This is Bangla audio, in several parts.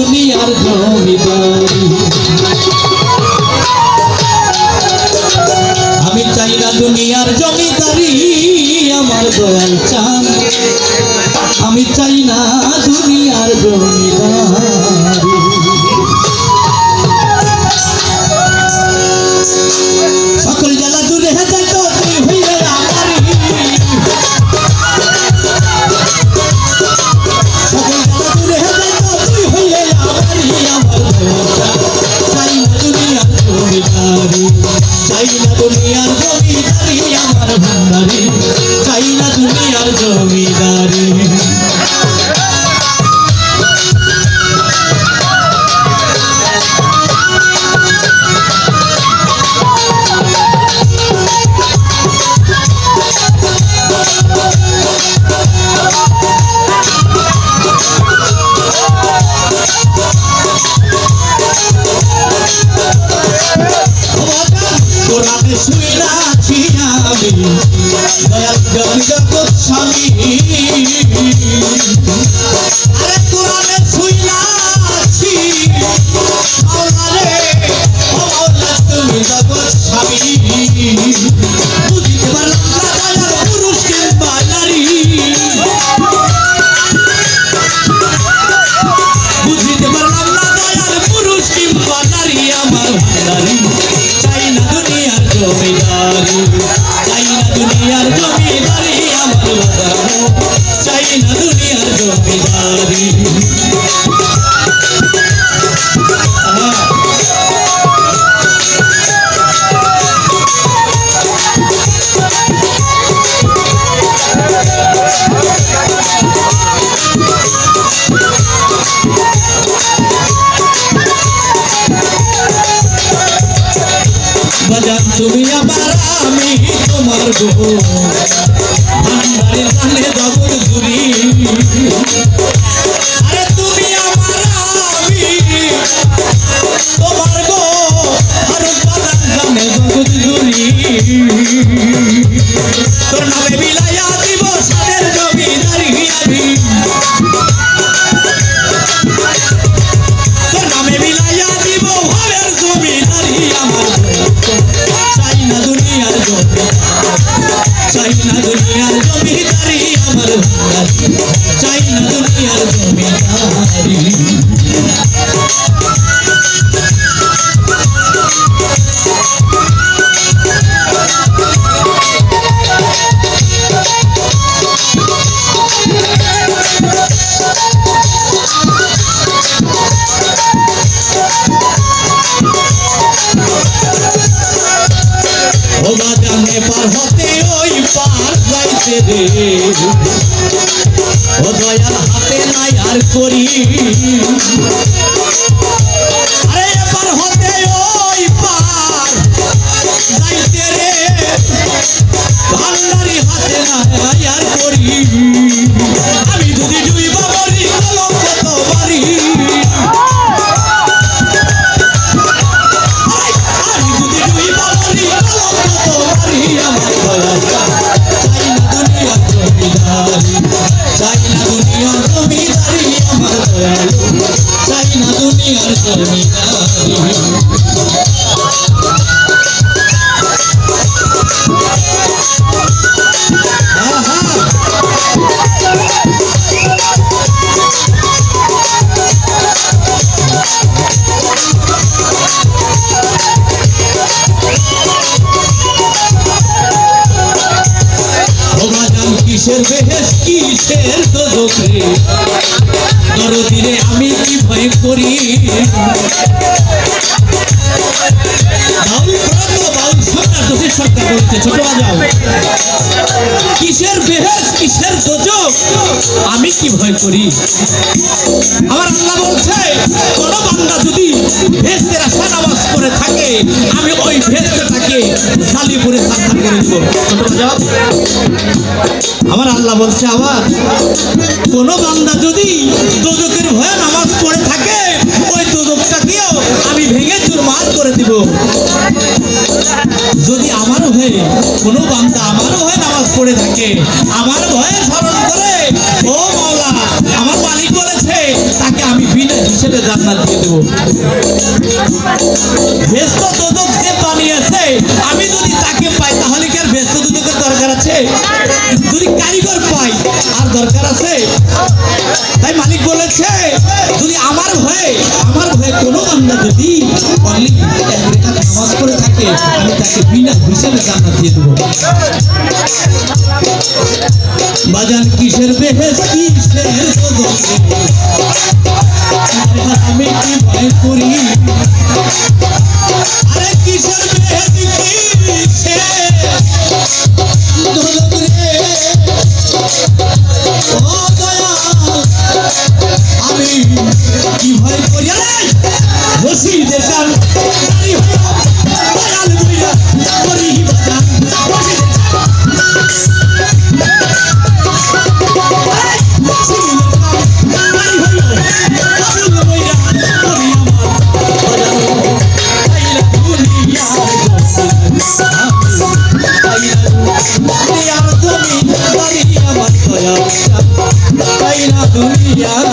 দুনিয়ার জমিদারি আমি চাই না দুনিয়ার জমিদারি আমার দয়াল চান আমি চাই না দুনিয়ার জমিদারি সকল জ্বালা দূরে যাইত তুই হইলে আমারি সকল জ্বালা দূরে যাইত তুই হইলে আমারি আমার চাই না দুনিয়ার জমিদারি চাই না দুনিয়ার জমিদারি আমার ভান্ডারি চাই না দুনিয়ার জমিদারি কোরআনে শুইনাছি আমি দয়াল জগৎ স্বামী আরে কোরআনে শুইনাছি মাওলারে ও মাওলা তুমি জগৎ স্বামী বুঝিতে পারলাম না দয়াল পুরুষ কিংবা নারী বুঝিতে পারলাম না দয়াল পুরুষ কিংবা নারী আমার ভান্ডারি চাই না দুনিয়ার জমিদারি চাই না দুনিয়ার জমিদারি আমার বাজানো চাই না দুনিয়ার জমিদারি বাজান তুমি আমার আমি তোমার গো ভান্ডারের জানে জগৎ জুড়ি আরে তুমি আমার আমি তোমার গো ভারত বাজান জানে জগৎ জুড়ি তোর নামে বিলাইয়া দিব সাদের জমিদারি আমি তোর নামে বিলাইয়া দিব ভাবের জমিদারি আমার চাই না দুনিয়ার জমিদারি আমার ভান্ডারি চাই না দুনিয়ার জমিদারি ও বাজানে পার হতে ওই পার যাইতে রে ও দয়াল হাতে নাই আর করি আরে পার হতে ওই পার যাইতে রে ভান্ডারি হাতে নাই আর করি আমি যদি ডুইবা মরি কলঙ্ক তো বাড়ি চাই না দুনিয়ার জমিদারি আমার দয়ালু চাই না দুনিয়ার জমিদারি কিসের বেহেশ কিসের দোজখ রে দরদিরে আমি কি ভয় করি কিসের বেহেশ কিসের দোজখ আমি কি ভয় করি আমার আল্লাহ বলছে কোন বান্দা যদি ভেস্তের আশা নামাজ করে থাকে আমি ওই ভেস্তেটাকে সালিপুরে সাক্ষাৎ করে দেব আমার আল্লাহ বলছে আবার কোন বান্দা যদি দোজখের ভয়ে নামাজ পড়ে থাকে ওই দোজখটাকেও আমি ভেঙে চুরমার করে দিব যদি আমার হয়ে কোনো বান্দা আমার হয়ে নামাজ পড়ে থাকে আমার ভয়ে স্মরণ করে ও মাওলা আমার মালিক বলেছে তাকে আমি বিনা সেটা জান্নাত দিয়ে দেবো। ভেস্ত দোদক যে বানিয়েছে আমি যদি তাকে পাই তাহলে কি আর ভেস্ত দোদকের দরকার আছে? যদি কারিগর পাই আর দরকার আছে? তাই মালিক বলেছে যদি আমার ভয়ে কোনো বান্দা যদি অনলি এক রেখাত নামাজ পড়ে থাকে আমি তাকে বিনা হিসেবে জান্নাত দিয়ে দেবো। বাজান কিসের বেহেস কিসের দোদক আমি কি ভয় করি? আরে কিসের বেহেস কিসের দোদক রে ও দয়াল আমি কি ভয় করি? আরে বসি দেশাল নারী হইয়া দয়াল বইয়া করি বাজান বসি দুনিয়ার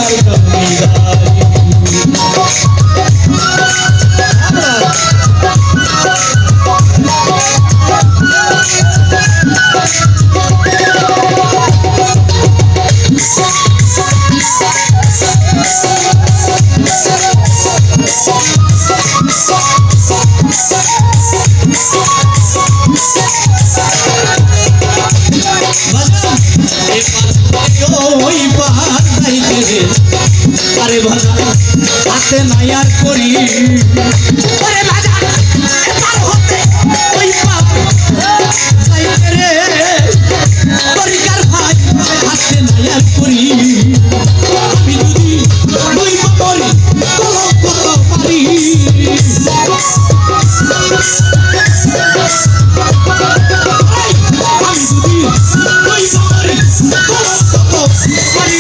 আরে বাজান হাতে নায়ার করি আরে বাজান পার হতে ওই পার যাইতে রে পরিকার ভাই হাতে নায়ার করি আমি যদি ওই পারি কলম কত পারি আমি যদি ওই পারি কলম কত পারি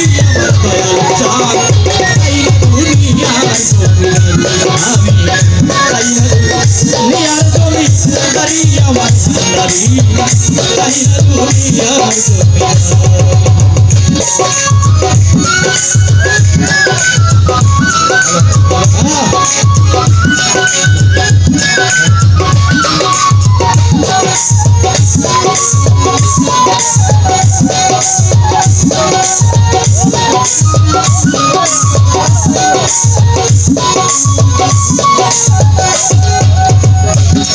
আমার দয়াল চাঁদ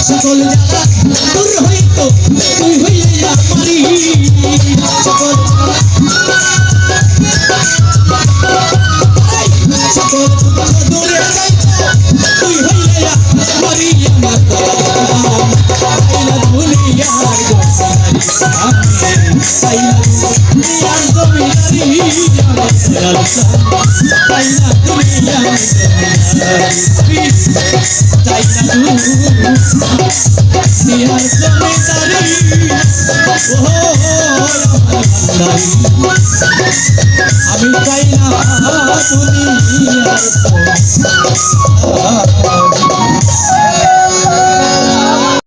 সকল জ্বালা দূর হইতো তুই হইয়া পারি সকল দূরে যাইতো তুই হইয়া পারি আমার দুনিয়ার আমি চাই না দুনিয়া